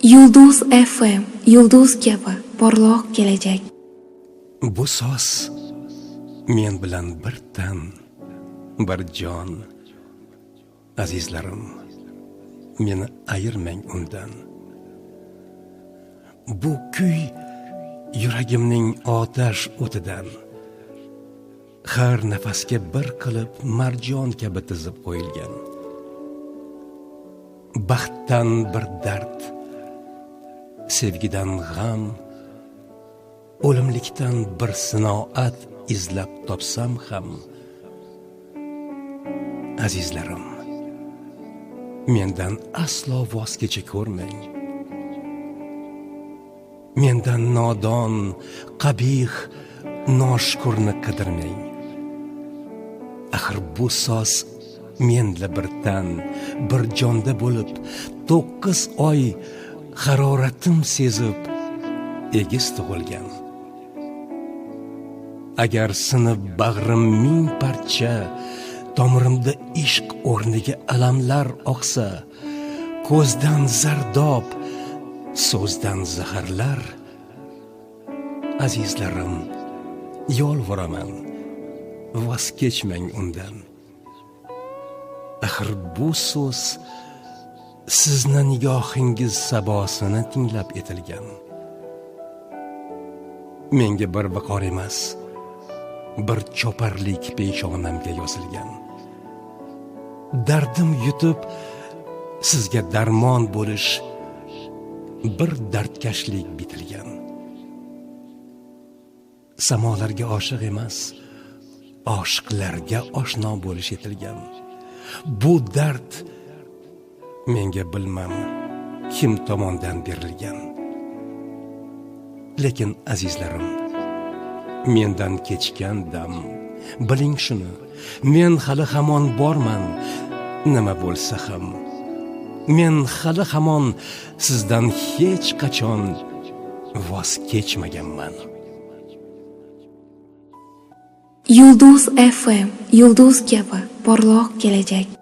Yulduz FM, yulduz kabi porloq kelajak. Bu so'z men bilan bir tan, bir jon. Azizlarim, meni ayirmang undan. Bu kuy yuragimning otash o'tidan. Har nafasga bir qilib marjon kabi tizib qo'yilgan. Baxtdan bir dard, sevgidan g'am, o'limlikdan bir sinoat izlab topsam ham, azizlarim, mendan aslo voz kecha ko'rmang. Mendan nodon, qabih, noshukurni qidirmang. Axir bu so'z menla bir tan, bir jonda bo'lib, 9 oy haroratim sezib, egiz tug'ilgan. Agar sinib bag'rim ming parcha, tomirimda ishq o'rniga alamlar oqsa, ko'zdan zardob, so'zdan zaharlar, azizlarim, yolvoraman, voz kechmang undan. Axir bu so'z sizni nigohingiz sabosini tinglab etilgan. Menga bir viqor emas, bir choparlik peshonamga yozilgan. Dardim yutib sizga darmon bo'lish, bir dardkashlik bitilgan. Samolarga oshiq emas, oshiqlarga oshno bo'lish etilgan. Bu dard menga bilmam kim tomonidan berilgan. Lekin azizlarim, mendan kechgan dam, biling shuni, men hali hamon borman, nima bo'lsa ham. Men hali hamon sizdan hech qachon voz kechmaganman. Yulduz FM, yulduz kabi porloq kelajak.